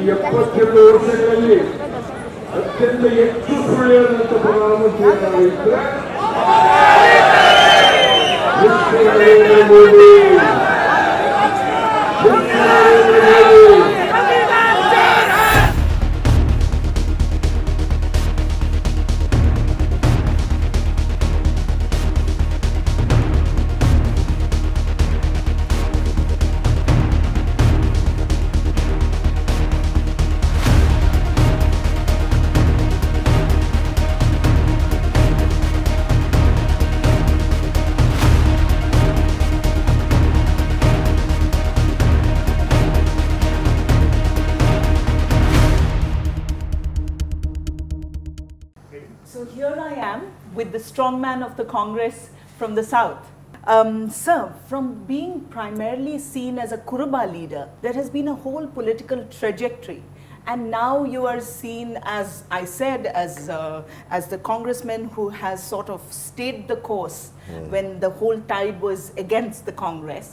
72 ವರ್ಷಗಳಲ್ಲಿ ಅತ್ಯಂತ ಹೆಚ್ಚು ಸುಳ್ಳಿಯಾದಂಥ ಪ್ರಧಾನಮಂತ್ರಿಯಾಗಿದ್ದರೆ Narendra Modi. So here I am with the strongman of the Congress from the South. Sir, from being primarily seen as a Kuruba leader, there has been a whole political trajectory. And now you are seen, as I said, as the congressman who has sort of stayed the course when the whole tide was against the Congress.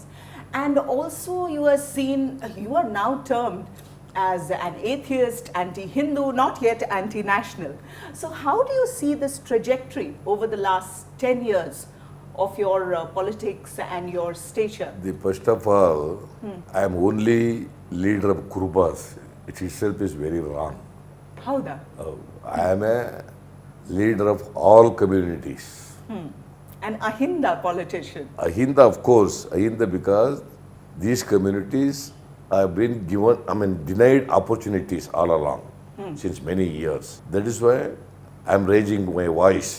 And also you are seen, you are now termed as an atheist, anti-Hindu, not yet anti-national. So how do you see this trajectory over the last 10 years of your politics and your stature? First of all, I am only leader of Kurubas. It itself is very wrong. How that? I am a leader of all communities. An Ahinda politician. Ahinda, of course. Ahinda because these communities have been given, denied opportunities all along since many years. That is why I am raising my voice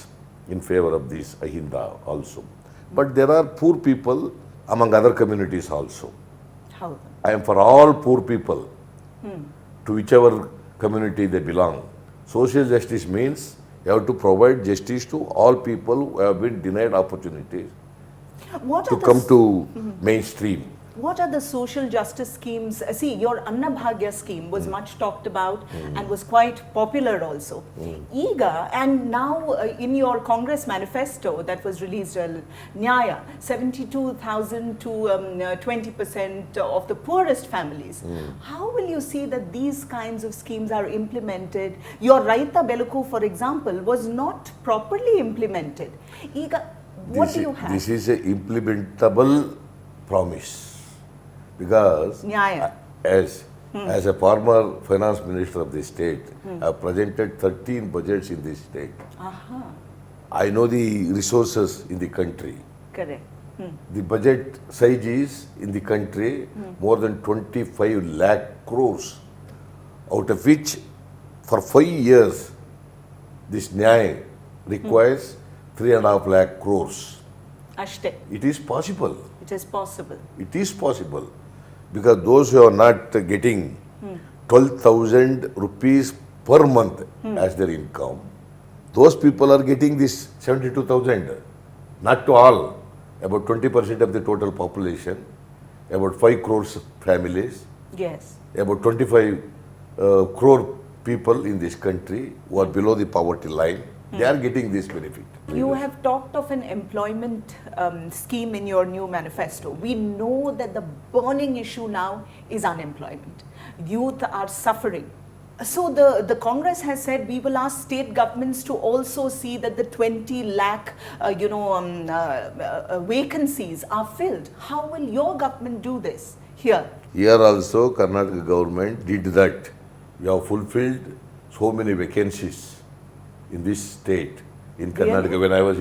in favor of this Ahinda also. But there are poor people among other communities also. How? I am for all poor people, to whichever community they belong. Social justice means you have to provide justice to all people who have been denied opportunities to come to mainstream. What are the social justice schemes? See, your Annabhagya scheme was much talked about and was quite popular also. Ega, and now in your Congress manifesto that was released, Nyay, 72,000 to 20% of the poorest families. How will you see that these kinds of schemes are implemented? Your Raita Beluku, for example, was not properly implemented. Ega, what do you have? This is an implementable promise. Because as a former finance minister of this state, I have presented 13 budgets in this state. I know the resources in the country. Correct. The budget size is in the country more than 25 lakh crores, out of which for 5 years this Nyay requires 3.5 lakh crores. Ashte. It is possible. It is possible. It is possible. Because those who are not getting 12,000 rupees per month as their income, those people are getting this 72,000. Not to all, about 20% of the total population, about 5 crores families, Yes. about 25 crore people in this country who are below the poverty line, they are getting this benefit. You have talked of an employment scheme in your new manifesto. We know that the burning issue now is unemployment. Youth are suffering. So the Congress has said we will ask state governments to also see that the 20 lakh vacancies are filled. How will your government do this here? Here also Karnataka government did that. We have fulfilled so many vacancies in this state. In Karnataka, when I was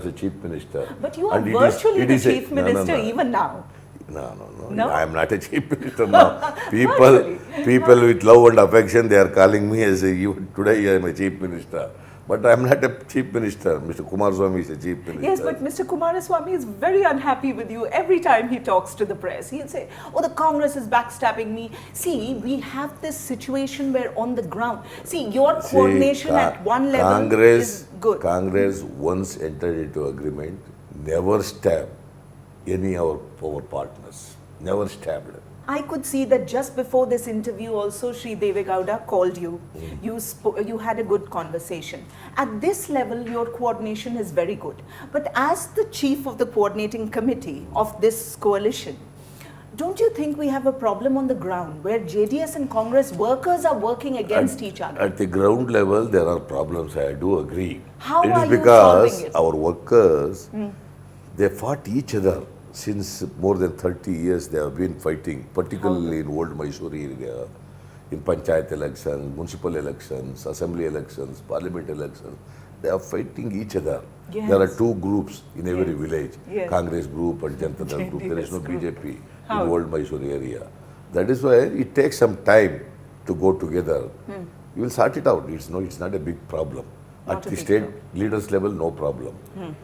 a chief minister. But you are virtually the chief minister even now. No. No? I am not a chief minister now. People with love and affection, they are calling me as today I am a chief minister. But I am not a chief minister. Mr. Kumaraswamy is a chief minister. Yes, but Mr. Kumaraswamy is very unhappy with you every time he talks to the press. He'll say, oh, the Congress is backstabbing me. See, we have this situation where on the ground, your coordination at one level is good. Congress once entered into agreement, never stab any of our partners. Never stabbed. I could see that just before this interview also Sri Devegowda called you. You had a good conversation. At this level your coordination is very good. But as the chief of the coordinating committee of this coalition, Don't you think we have a problem on the ground where JDS and Congress workers are working against each other? At the ground level, there are problems. I do agree. How it are is you because solving it? our workers, they fought each other since more than 30 years. They have been fighting, particularly in old Mysore area, in panchayat elections, municipal elections, assembly elections, parliament elections. They are fighting each other. Yes. There are two groups in every Yes. village, Yes. Congress group and Janata Dal group. There is no JDS group. BJP How? in old Mysore area. That is why it takes some time to go together. You will sort it out. It's not a big problem. Not At a the big state problem. leaders level, no problem.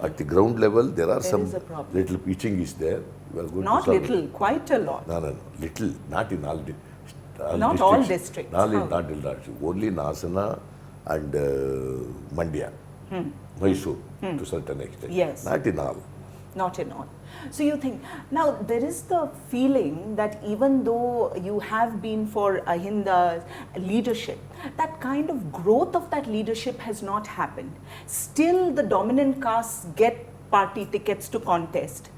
At the ground level, there are some is a problem. little pitching is there. We are going Not to solve it. little, quite a lot. No. Little, not in all, Not all districts. Not in How? all districts. Only in Hasana and Mandya, Mysore to a certain extent. Yes. Not in all. Not in all. So you think, now there is the feeling that even though you have been for Ahinda's leadership, that kind of growth of that leadership has not happened. Still the dominant castes get party tickets to contest.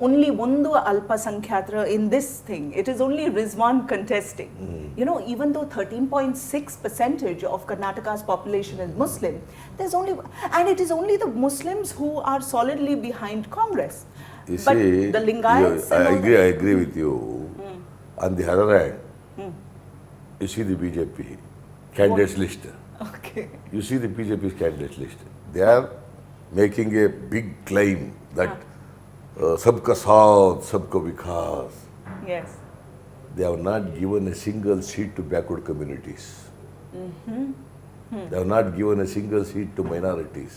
Only Mundu Alpasankhatra in this thing, it is only Rizwan contesting. You know, even though 13.6% of Karnataka's population is Muslim, there's only, and it is only the Muslims who are solidly behind Congress. You But see, the Lingayats and all I agree with you. On the other hand, you see the BJP candidates list. Okay. You see the BJP's candidates list. They are making a big claim that Sabka Saath, Sabka Vikas. Yes. They have not given a single seat to backward communities. They have not given a single seat to minorities.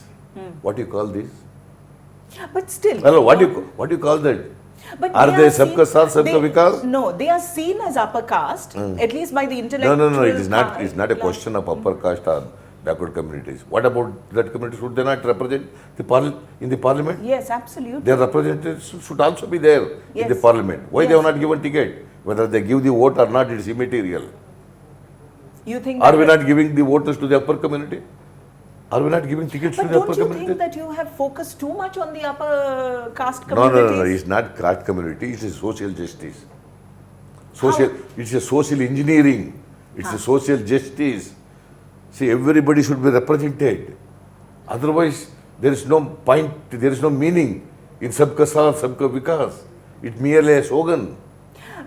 What do you call this? But still. Hello, what do you call that? But Are they seen- Sabka Saath, Sabka they- Vikas? No, they are seen as upper caste, at least by the intellectual. No. It is not. caste. It's not a question of upper caste or backward communities. What about that community? Should they not represent in the parliament? Yes, absolutely. Their representatives should also be there in the Yes. parliament. Why they Yes. have not given ticket? Whether they give the vote or not, it is immaterial. You think Are that we not giving the voters to the upper community? Are we not giving tickets But to the upper don't you community? think that you have focused too much on the upper caste No. communities? It's not caste community. It's a social justice. It's a social engineering. It's a social justice. See, everybody should be represented. Otherwise, there is no point, there is no meaning in Sabka Saath, Sabka Vikas. It's merely a slogan.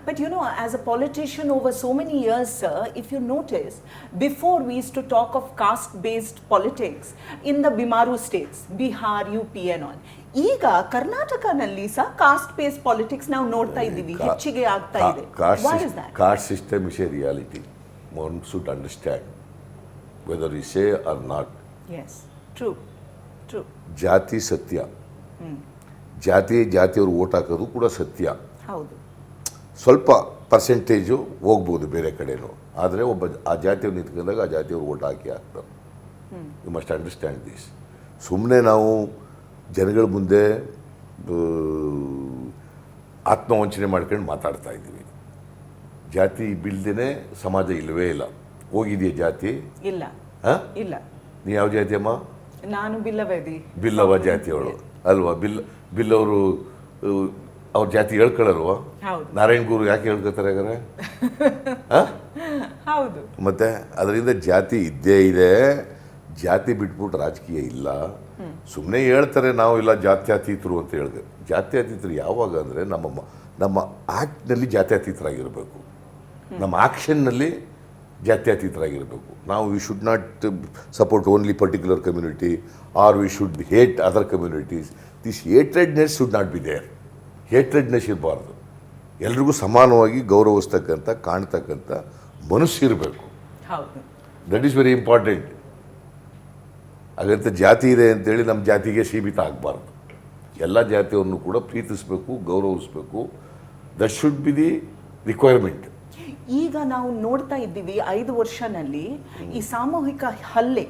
But you know, as a politician over so many years, sir, if you notice, before we used to talk of caste-based politics in the Bimaru states, Bihar, UP and all. ಈಗ ಕರ್ನಾಟಕನಲ್ಲಿ ಸಹ cost based politics ನಾವು ನೋಡ್ತಾ ಇದ್ದೀವಿ, ಹೆಚ್ಚಿಗೆ ಆಗ್ತಾ ಇದೆ. Why is that? Caste system is a reality. One should understand whether we say or not. Yes, true. ಜಾತಿ ಸತ್ಯ. ಜಾತಿಯವರು ಓಟ್ ಹಾಕೋದು ಕೂಡ ಸತ್ಯ. ಹೌದು. ಸ್ವಲ್ಪ ಪರ್ಸೆಂಟೇಜು ಹೋಗ್ಬೋದು ಬೇರೆ ಕಡೆನೂ, ಆದರೆ ಆ ಜಾತಿಯವ್ರು ನಿಂತ್ಕೊಂಡಾಗ ಆ ಜಾತಿಯವ್ರು ಓಟ್ ಹಾಕ್ತಾರೆ. You must understand this. ಸುಮ್ಮನೆ ನಾವು ಜನಗಳ ಮುಂದೆ ಆತ್ಮವಂಚನೆ ಮಾಡ್ಕೊಂಡು ಮಾತಾಡ್ತಾ ಇದ್ದೀವಿ. ಜಾತಿ ಬಿಲ್ದೇನೆ ಸಮಾಜ ಇಲ್ಲವೇ ಇಲ್ಲ. ಹೋಗಿದೆಯಾ ಜಾತಿ? ಇಲ್ಲ. ಹಾಂ, ಇಲ್ಲ. ನೀ ಯಾವ ಜಾತಿ ಅಮ್ಮ? ನಾನು ಬಿಲ್ಲವೇದಿ. ಬಿಲ್ಲವ ಜಾತಿಯವಳು ಅಲ್ವಾ? ಬಿಲ್ಲವರು ಅವ್ರ ಜಾತಿ ಹೇಳ್ಕೊಳ್ಳಲ್ವಾ? ಹೌದು. ನಾರಾಯಣ ಗುರು ಯಾಕೆ ಹೇಳ್ಕೊತಾರೆ ಹಾಗಾದ್ರೆ? ಹೌದು. ಮತ್ತೆ ಅದರಿಂದ ಜಾತಿ ಇದ್ದೇ ಇದೆ. ಜಾತಿ ಬಿಟ್ಬಿಟ್ಟು ರಾಜಕೀಯ ಇಲ್ಲ. ಸುಮ್ಮನೆ ಹೇಳ್ತಾರೆ ನಾವು ಇಲ್ಲ ಜಾತ್ಯತೀತರು ಅಂತ ಹೇಳಿದೆ. ಜಾತ್ಯತೀತರು ಯಾವಾಗ ಅಂದರೆ ನಮ್ಮ ಆ್ಯಕ್ಟ್ನಲ್ಲಿ ಜಾತ್ಯತೀತರಾಗಿರಬೇಕು, ನಮ್ಮ ಆ್ಯಕ್ಷನ್ನಲ್ಲಿ ಜಾತ್ಯತೀತರಾಗಿರಬೇಕು. ನಾವು we should not support only particular community or we should hate other communities. This hatredness should not be there. Hatredness ಇರಬಾರ್ದು. ಎಲ್ರಿಗೂ ಸಮಾನವಾಗಿ ಗೌರವಿಸ್ತಕ್ಕಂಥ ಕಾಣ್ತಕ್ಕಂಥ ಮನಸ್ಸು ಇರಬೇಕು. ಹೌದು. That is very important. ಹಾಗಂತ ಜಾತಿ ಇದೆ ಅಂತೇಳಿ ನಮ್ಮ ಜಾತಿಗೆ ಸೀಮಿತ ಆಗಬಾರ್ದು. ಎಲ್ಲ ಜಾತಿಯವ್ರನ್ನು ಕೂಡ ಪ್ರೀತಿಸಬೇಕು, ಗೌರವಿಸಬೇಕು. That should be the requirement. ಈಗ ನಾವು ನೋಡ್ತಾ ಇದ್ದೀವಿ 5 ವರ್ಷನಲ್ಲಿ ಈ ಸಾಮೂಹಿಕ ಹಲ್ಲೆ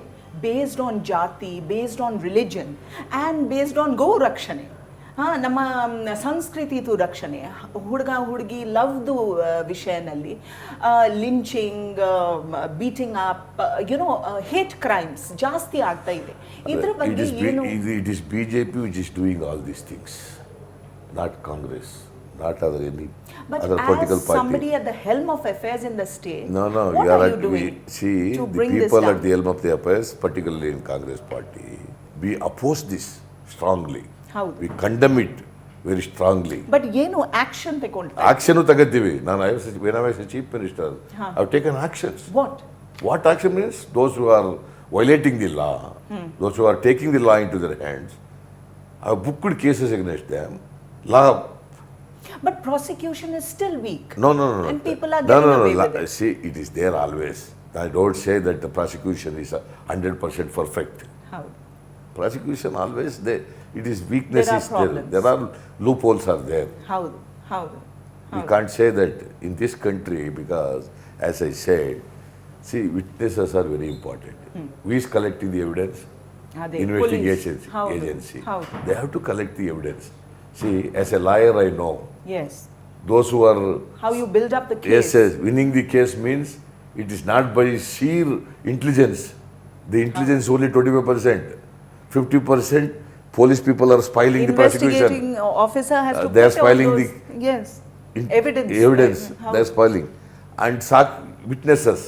ಬೇಸ್ಡ್ ಆನ್ ಜಾತಿ, based on religion and based on ಗೋ ರಕ್ಷಣೆ, ನಮ್ಮ ಸಂಸ್ಕೃತಿದು ರಕ್ಷಣೆ, ಹುಡುಗ ಹುಡುಗಿ ಲವ್ದು ವಿಷಯದಲ್ಲಿ lynching, beating up, you know hate crimes ಜಾಸ್ತಿ ಆಗ್ತಾ ಇದೆ. ಇದ್ರ ಬಗ್ಗೆ ಏನು? It is BJP which is doing all these things, not Congress. not other any But other political as party. somebody at the helm of affairs in the state, No, what you are are you doing see to the bring this people down? at the helm of the affairs, particularly in Congress party, we oppose this strongly. How? We condemn it very strongly. But ಏನು action ತಗೊಳ್ತಾ Action ತಗೋತೀವಿ. ನಾನು when I was a chief minister, I've taken actions. What? What action means? Those who are violating the law, those who are taking the law into their hands, I've booked cases against them. Law. But prosecution is still weak. No. And people are getting away with it. See, it is there always. I don't say that the prosecution is 100% perfect. How? Prosecution always there. It is weaknesses there. problems. There are loopholes are there. How? We can't say that in this country because, as I said, see, witnesses are very important. Who is collecting the evidence? ಅದೇ, Investigation police. ಹೌದು, agency. ಹೌದು. They have to collect the evidence. See, as a lawyer, I know Yes. those who are How you build up the case. yes, winning the case means it is not by sheer intelligence. The intelligence only 25%. 50% police people are spoiling the prosecution. Investigating officer has to they are put all spoiling those, yes, evidence. Evidence. How? They are spoiling. And witnesses,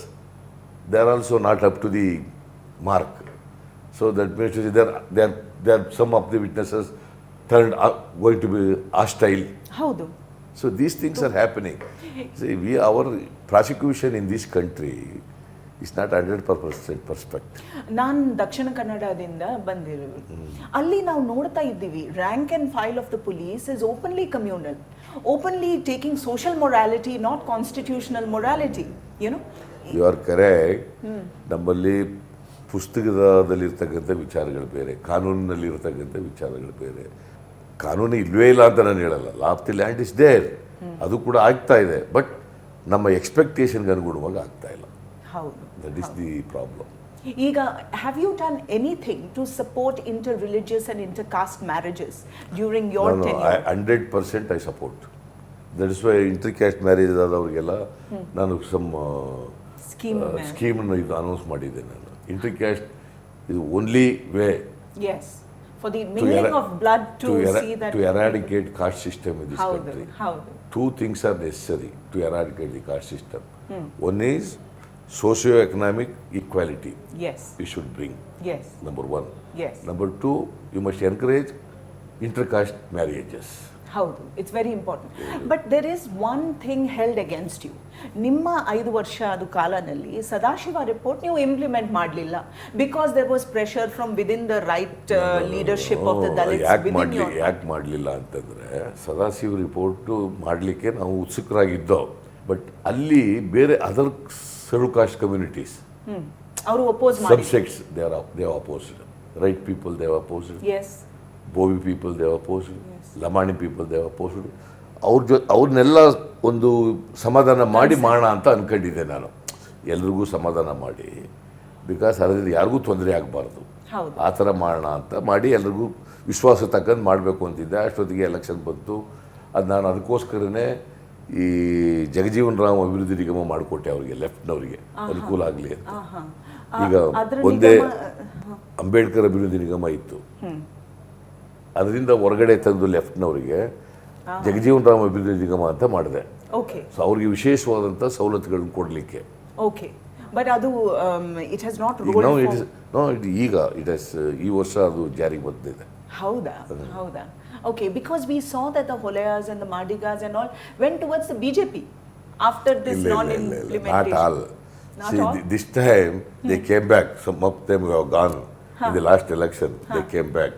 they are also not up to the mark. So that means there some of the witnesses turned going to be hostile. ಹೌದು. So these things are happening. See, our prosecution in this country is not 100% perfect. ನಾನು ದಕ್ಷಿಣ ಕನ್ನಡದಿಂದ ಬಂದಿರೋದು. ಅಲ್ಲಿ ನಾವು ನೋಡ್ತಾ ಇದ್ದೀವಿ rank and file of the police is openly communal, openly taking social morality, not constitutional morality. You are correct. ನಮ್ಮಲ್ಲಿ ಪುಸ್ತಕದಲ್ಲಿರ್ತಕ್ಕಂಥ ವಿಚಾರಗಳು ಬೇರೆ, ಕಾನೂನಿನಲ್ಲಿರ್ತಕ್ಕಂಥ ವಿಚಾರಗಳು ಬೇರೆ. ಕಾನೂನು ಇಲ್ವೇ ಇಲ್ಲ ಅಂತ ನಾನು ಹೇಳಲ್ಲ. Law of the land is there, ಅದು ಕೂಡ ಆಗ್ತಾ ಇದೆ. ಬಟ್ ನಮ್ಮ ಎಕ್ಸ್ಪೆಕ್ಟೇಷನ್ಗೆ ಅನುಗುಣವಾಗಿ ಆಗ್ತಾ ಇಲ್ಲ. ಹೌದು. That is the problem. ಈಗ have you done anything to support inter religious and inter caste marriages during your tenure? 100% I support. That is why inter caste marriage ಆದವರಿಗೆಲ್ಲ ನಾನು ಸ್ಕೀಮನ್ನು ಇದು ಅನೌನ್ಸ್ ಮಾಡಿದ್ದೆ. ನಾನು ಇಂಟರ್ ಕ್ಯಾಸ್ಟ್ ಇದು only way for the mingling of blood to see that to eradicate caste system in this ಹೌದು, country. ಹೌದು. Two things are necessary to eradicate the caste system. One is socio-economic equality. Yes. We should bring. Yes. Number one. Yes. Number two, you must encourage inter-caste marriages. ಹೌದು, it's very important. But there is one thing held against you. ನಿಮ್ಮ 5 ವರ್ಷ ಅದು ಕಾಲದಲ್ಲಿ Sadashiva report ನೀವು implement ಮಾಡಲಿಲ್ಲ because there was pressure from within the right leadership of the Dalits. ಯಾಕೆ ಮಾಡಲಿಲ್ಲ ಅಂತಂದರೆ, ಸದಾಶಿವ ರಿಪೋರ್ಟ್ ಮಾಡಲಿಕ್ಕೆ ನಾವು ಉತ್ಸುಕರಾಗಿದ್ದೋ. ಬಟ್ ಅಲ್ಲಿ ಬೇರೆ ಅದರ್ ಶೆಡ್ಯೂಲ್ ಕಾಸ್ಟ್ ಕಮ್ಯುನಿಟೀಸ್ ಅವರು ಅಪೋಸ್ ಮಾಡಿ, subsects they are opposed. Right people they are opposed. Yes. Bhovi people they are opposed. Lamani people they are opposed. ಅವ್ರನ್ನೆಲ್ಲ ಒಂದು ಸಮಾಧಾನ ಮಾಡಿ ಮಾಡೋಣ ಅಂತ ಅಂದ್ಕೊಂಡಿದ್ದೆ ನಾನು. ಎಲ್ರಿಗೂ ಸಮಾಧಾನ ಮಾಡಿ, ಬಿಕಾಸ್ ಅದರಿಂದ ಯಾರಿಗೂ ತೊಂದರೆ ಆಗಬಾರ್ದು, ಆ ಥರ ಮಾಡೋಣ ಅಂತ ಮಾಡಿ ಎಲ್ರಿಗೂ ವಿಶ್ವಾಸ ತಕ್ಕಂದು ಮಾಡಬೇಕು ಅಂತಿದ್ದೆ. ಅಷ್ಟೊತ್ತಿಗೆ ಎಲೆಕ್ಷನ್ ಬಂತು. ಅದು ನಾನು ಅದಕ್ಕೋಸ್ಕರನೇ ಈ ಜಗಜೀವನ್ ರಾಮ್ ಅಭಿವೃದ್ಧಿ ನಿಗಮ ಮಾಡಿಕೊಟ್ಟೆ ಅವರಿಗೆ, ಲೆಫ್ಟ್ನವರಿಗೆ ಅನುಕೂಲ ಆಗಲಿ ಅಂತ. ಈಗ ಒಂದೇ ಅಂಬೇಡ್ಕರ್ ಅಭಿವೃದ್ಧಿ ನಿಗಮ ಇತ್ತು, ಅದರಿಂದ ಹೊರಗಡೆ ತಂದು ಲೆಫ್ಟ್ನವರಿಗೆ ಜಗಜೀವನ್ ರಾಮ್ ಅಭಿವೃದ್ಧಿ ನಿಗಮ ಅಂತ ಮಾಡಿದೆ. ಸೊ ಅವ್ರಿಗೆ ವಿಶೇಷವಾದಂಥ ಸವಲತ್ತುಗಳನ್ನು ಕೊಡಲಿಕ್ಕೆ. ಓಕೆ, ಬಟ್ ಅದು ಇಟ್ ಹ್ಯಾಸ್ ನಾಟ್ ಈಗ ಇಟ್ ಹ್ಯಾಸ್ ಈ ವರ್ಷ ಅದು ಜಾರಿಗೆ ಬಂದಿದೆ. ಹೌದಾ? Okay, because we saw that the Holayas and the Madigas and all went towards the BJP after this non-implementation. Not all. This time they came back. Some of them have gone in the last election. They came back.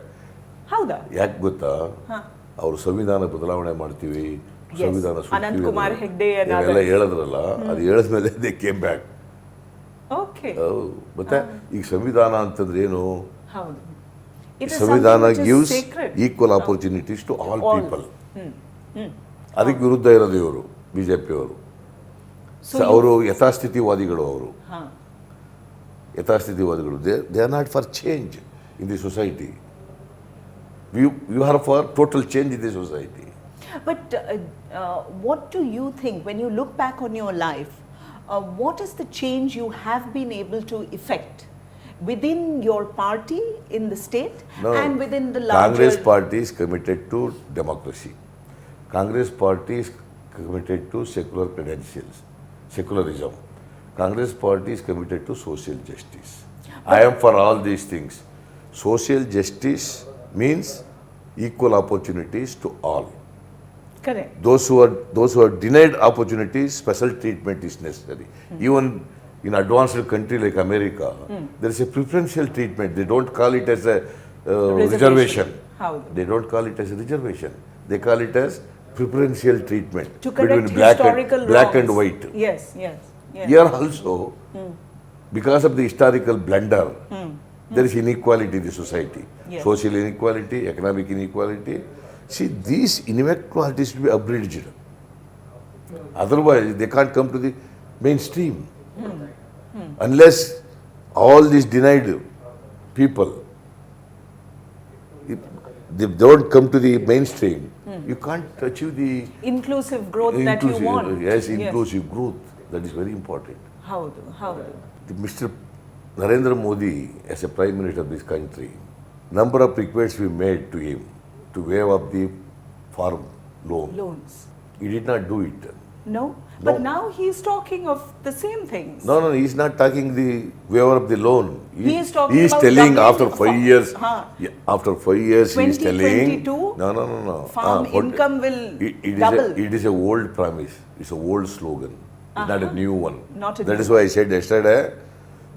ಹೌದಾ? ಯಾಕೆ ಗೊತ್ತಾ? ಅವರು ಸಂವಿಧಾನ ಬದಲಾವಣೆ ಮಾಡ್ತೀವಿ, ಸಂವಿಧಾನ ಅನಂತ್ ಕುಮಾರ್ ಹೆಗ್ಡೆ ಎಲ್ಲ ಹೇಳಿದ್ರಲ್ಲ, ಅದು ಹೇಳಿದ್ಮೇಲೆ ದೇ ಕೇಮ್ ಬ್ಯಾಕ್. ಓಕೆ. ಮತ್ತೆ ಈಗ ಸಂವಿಧಾನ ಅಂತಂದ್ರೆ ಏನು? ಹೌದು. ಸಂವಿಧಾನ gives equal opportunities to all people. ಅದಕ್ಕೆ ವಿರುದ್ಧ ಇರೋದು ಇವರು ಬಿಜೆಪಿ ಅವರು. ಅವರು ಯಥಾಸ್ಥಿತಿವಾದಿಗಳು. They are not for change in the society. You are for total change in the society. But what do you think when you look back on your life? What is the change you have been able to effect within your party in the state and within the larger? Congress party is committed to democracy. Congress party is committed to secular credentials, secularism. Congress party is committed to social justice. I am for all these things. Social justice means equal opportunities to all. Correct. Those who are denied opportunities, special treatment is necessary. Even in advanced country like America, there is a preferential treatment. They don't call it as a reservation. How? They don't call it as a reservation. They call it as preferential treatment To correct between black historical and wrongs. white. Yes, yes. Yes. Here also, because of the historical blunder, there is inequality in the society. Yes. Social inequality, economic inequality. See, these inequalities should be abridged. Otherwise, they can't come to the mainstream. Unless all these denied people, if they don't come to the mainstream, you can't achieve the Inclusive growth that you want. Yes, inclusive growth. That is very important. How? Mr. Narendra Modi, as a Prime Minister of this country, number of requests we made to him to waive up the farm Loans. He did not do it. No? But now he's talking of the same things. No, he's not talking the waiver of the loan. He is talking He's about telling doubling after 5 years. Yeah, after 5 years, he is telling. 2022, No. farm income will double. It is a old promise. It's a old slogan. It's not a new one. Not a That new is why I said yesterday,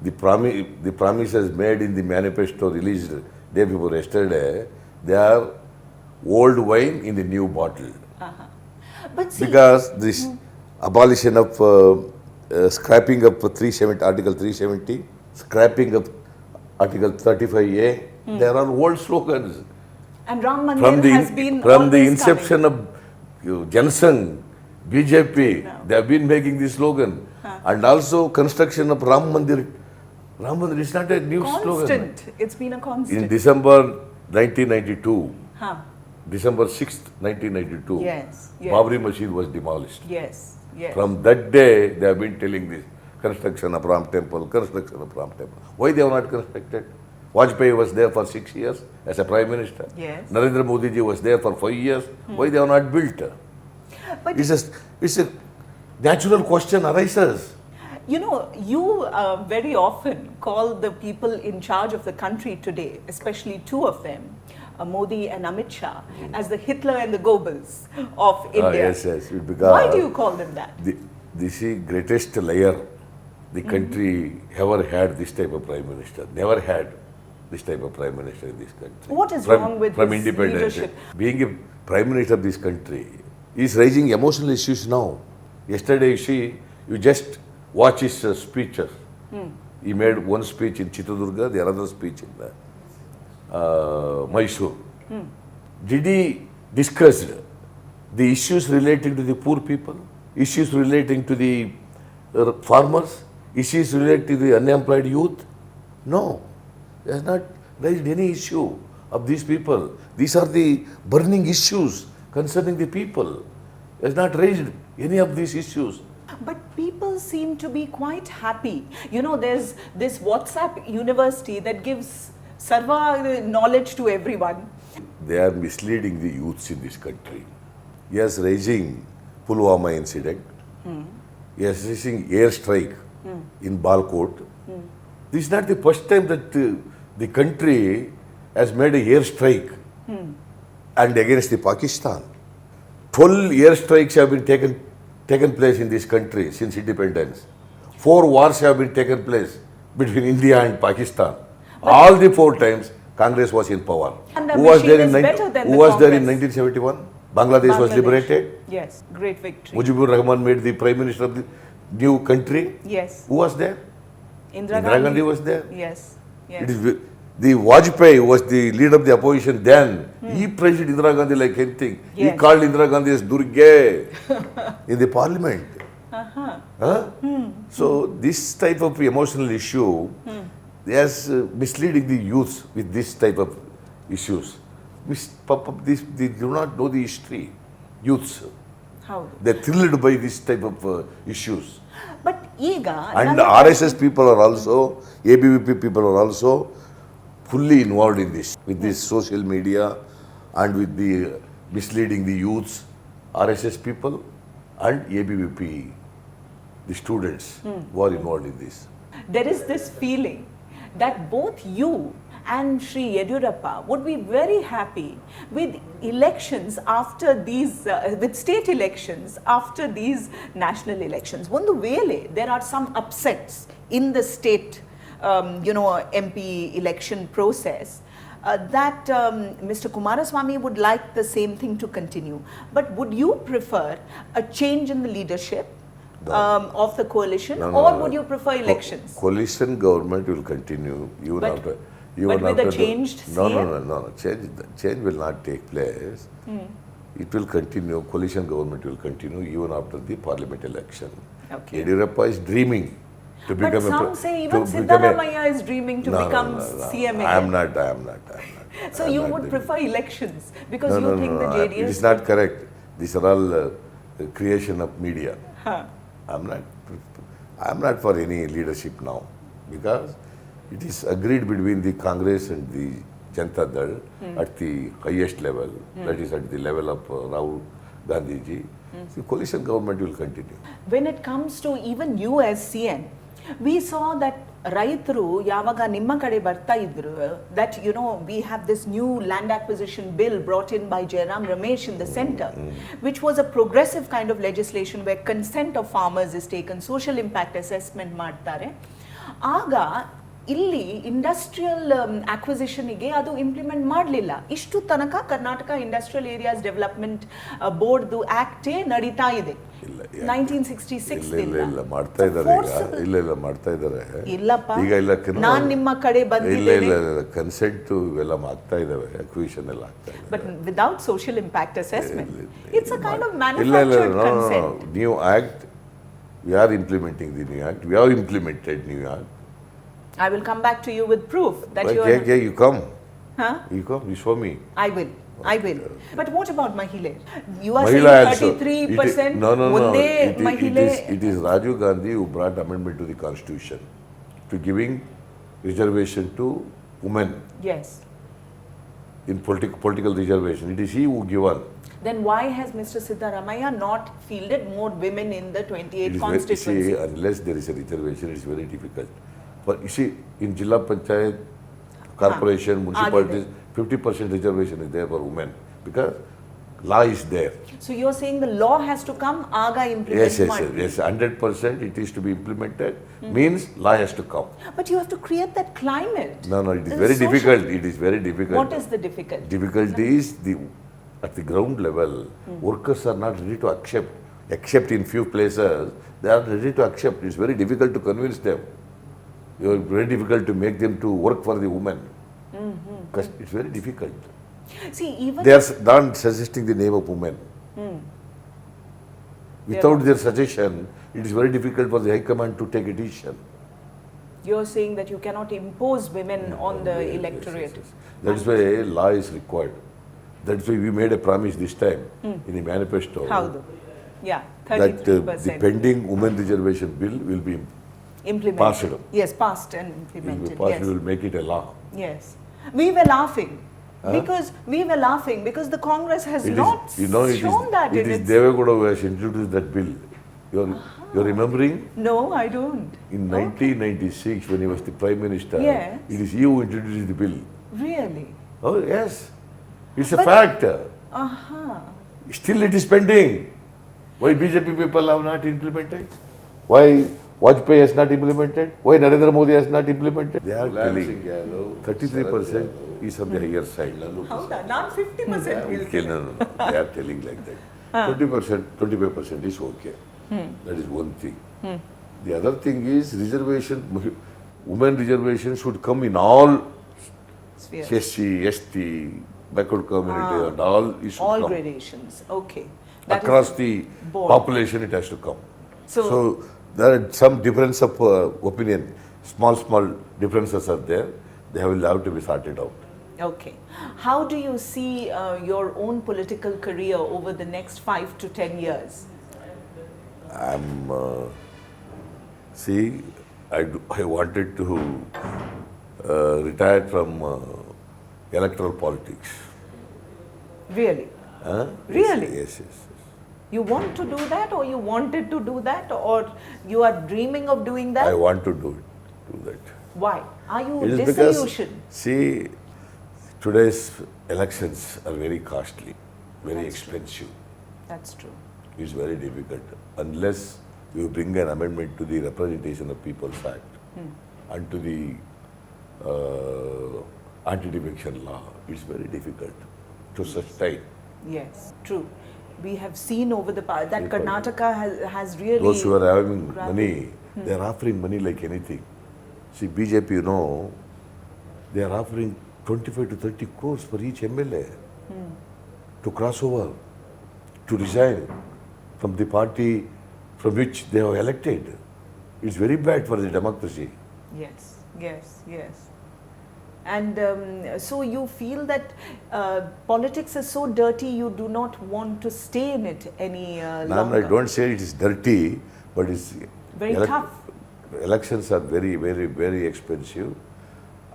the promises made in the manifesto released day before yesterday, they are old wine in the new bottle. But see, Because this abolition of scrapping of Article 370, scrapping of Article 35A, there are old slogans. and Ram Mandir has been From the always inception of Janasangh, BJP, they have been making this slogan. And also construction of Ram Mandir. Ram Mandir is not a new coming. slogan. Constant. It's been a constant. In December 1992, Huh. December 6th, 1992, Yes. Babri Masjid was demolished. Yes. From that day, they have been telling this construction of Ram Temple, construction of Ram Temple. Why they have not constructed? Vajpayee was there for 6 years as a Prime Minister. Yes. Narendra Modi ji was there for 5 years. Why they have not built? But It's a natural question arises. you very often call the people in charge of the country today, especially two of them, Modi and Amit Shah, as the Hitler and the Goebbels of India. Yes. Because Why do you call them that? the greatest liar the country ever had this type of Prime Minister. Never had this type of Prime Minister in this country. What is wrong with from his independence? leadership? Being a Prime Minister of this country, he is raising emotional issues now. Yesterday, you just watch his speeches. He made one speech in Chitradurga, the other speech in Mysore. Did he discuss the issues relating to the poor people, issues relating to the farmers, issues related to the unemployed youth? No, he has not raised any issue of these people. These are the burning issues concerning the people. He has not raised any of these issues. But people seem to be quite happy. There's this WhatsApp university that gives Sarva knowledge to everyone. They are misleading the youths in this country. Yes, raising Pulwama incident. Yes, raising airstrike in Balkot. This is not the first time that the country has made a airstrike and against the Pakistan. 12 airstrikes have been taken place in this country since independence. 4 wars have been taken place between India and Pakistan. All the 4 times, Congress was in power. And the Who was there machine in is better than who the was there in Congress. 1971? Bangladesh was liberated. Yes, great victory. Mujibur Rahman made the Prime Minister of the new country. Yes. Who was there? Indira Indira Gandhi was there. Yes. It is the Vajpayee was the leader of the opposition then. He praised Indira Gandhi like anything. He Yes. called Indira Gandhi as Durga in the parliament. So this type of emotional issue is misleading the youths with this type of issues. They do not know the history. Youths, How? they're thrilled by this type of issues. But Ega. And the RSS people are also, ABVP people are also fully involved in this, with this social media and with the misleading the youths. RSS people and ABVP, the students who are involved in this. There is this feeling that both you and Shri Yeddyurappa would be very happy with elections after these, with state elections after these national elections. One way there are some upsets in the state, MP election process. That Mr. Kumaraswamy would like the same thing to continue. But would you prefer a change in the leadership of the coalition, or would you prefer elections? Coalition government will continue even But- after. But with a changed CM? No. Change will not take place. It will continue. Coalition government will continue even after the parliament election. Okay. Yeddyurappa is dreaming to But become some say even become Siddaramaiah is dreaming to No, become no. CM again. I am not. So I'm you not would doing prefer elections because you think the JDS... It is not correct. These are all creation of media. I'm not for any leadership now, because it is agreed between the Congress and the Janata Dal at the highest level, that is at the level of Rahul Gandhi ji. The coalition government will continue. When it comes to even you as CM, we saw that Raitru Yavaga Nimma Kade Barta idru, that we have this new land acquisition bill brought in by Jairam Ramesh in the center, which was a progressive kind of legislation where consent of farmers is taken, social impact assessment ಮಾಡ್ತಾರೆ. ಆಗ ಇಲ್ಲಿ industrial ಅಕ್ವಿಸಿಷನ್ಗೆ ಅದು implement ಮಾಡಲಿಲ್ಲ. ಇಷ್ಟು ತನಕ Karnataka industrial areas development ಬೋರ್ಡ್ದು ಆಕ್ಟೇ ನಡೀತಾ ಇದೆ 1966 ಇಲ್ಲ ಮಾಡ್ತಾ ಇದ್ದಾರೆ ಇಲ್ಲ ಮಾಡ್ತಾ ಇದ್ದಾರೆ. ಇಲ್ಲಪ್ಪ, ಈಗ ಇಲ್ಲ ನಾನು ನಿಮ್ಮ ಕಡೆ ಬಂದಿದ್ದೇನೆ. ಇಲ್ಲ ಕನ್ಸೆಂಟ್ ಇವೆಲ್ಲ ಆಗ್ತಾ ಇದಾವೆ, ಅಕ್ವಿಷನ್ ಎಲ್ಲ ಆಗ್ತಾ ಇದೆ. But without social impact assessment, it's a kind of manufactured consent. New act, we are implementing the new act. We have implemented new act. I will come back to you with proof that you are... Yeah, you come. Huh? You come, you show me. I will. But what about Mahile? You are Mahila saying 33%. No. Mahile... It is Rajiv Gandhi who brought amendment to the constitution to giving reservation to women. Yes. In political reservation. It is he who given. Then why has Mr. Siddaramaiah not fielded more women in the 28 constituency? Unless there is a reservation, it is very difficult. But you see, in Jilla Panchayat, corporation, municipalities, 50% reservation is there for women because law is there. So you're saying the law has to come, aga implement? Yes, 100% it is to be implemented, means law has to come. But you have to create that climate. No, it is very difficult. It is very difficult. What is the difficulty? Difficulty is at the ground level, workers are not ready to accept. Except in few places, they are ready to accept. It's very difficult to convince them. It's very difficult to make them to work for the women. Because it's very difficult. See, even they are not suggesting the name of women. Without their suggestion, it is very difficult for the High Command to take a decision. You're saying that you cannot impose women on the electorate. Yes. That is why law is required. That's why we made a promise this time in the manifesto. How do? Yeah, 33%. That the pending women reservation bill will be implemented. Passed. Yes, passed and implemented. It will make it a law. Yes. We were laughing. Because the Congress has not shown that it is Devagowda who has introduced that bill. You're remembering? No, I don't. In 1996, when he was the Prime Minister, yes. It is he who introduced the bill. Really? Oh, yes. It's a fact. Still it is pending. Why BJP people have not implemented? Why Vajpayee has not implemented? Why Narayana Modi has not implemented? They are telling 33% is on the higher side. Not 50%. No. They are telling like that. 20%, 25% is okay. That is one thing. The other thing is reservation, women reservation should come in all SC, ST, backward community and all. All gradations, okay. Across the population it has to come. So there are some difference of opinion. Small differences are there. They will have to be sorted out. Okay. How do you see your own political career over the next 5 to 10 years? I wanted to retire from electoral politics. Really? Really? Yes. You want to do that, or you wanted to do that, or you are dreaming of doing that? I want to do that. Why? Are you It is disillusioned? because, see, today's elections are very costly, very expensive. That's true. It's very difficult unless you bring an amendment to the Representation of People's Act and to the anti-defection law. It's very difficult to sustain. Yes, true. We have seen over the past that Karnataka has really... Those who are having grappled. money, they are offering money like anything. See, BJP, you know, they are offering 25 to 30 crores for each MLA to cross over, to resign from the party from which they are elected. It's very bad for the democracy. Yes, yes, yes. And so you feel that politics is so dirty, you do not want to stay in it any longer? I don't say it is dirty, but it's Very tough. Elections are very, very, very expensive,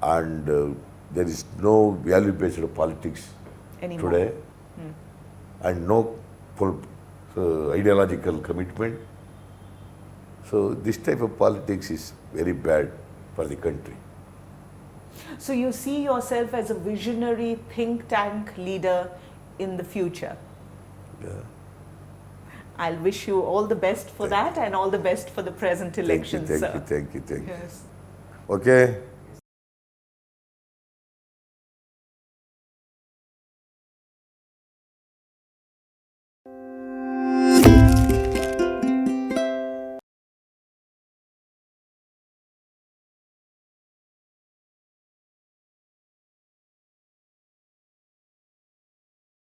and there is no value-based politics Anymore. today, and no ideological commitment. So this type of politics is very bad for the country. So you see yourself as a visionary think tank leader in the future. Yeah. I'll wish you all the best for that and all the best for the present elections, Thank sir. you, thank you, thank you. Yes. Okay.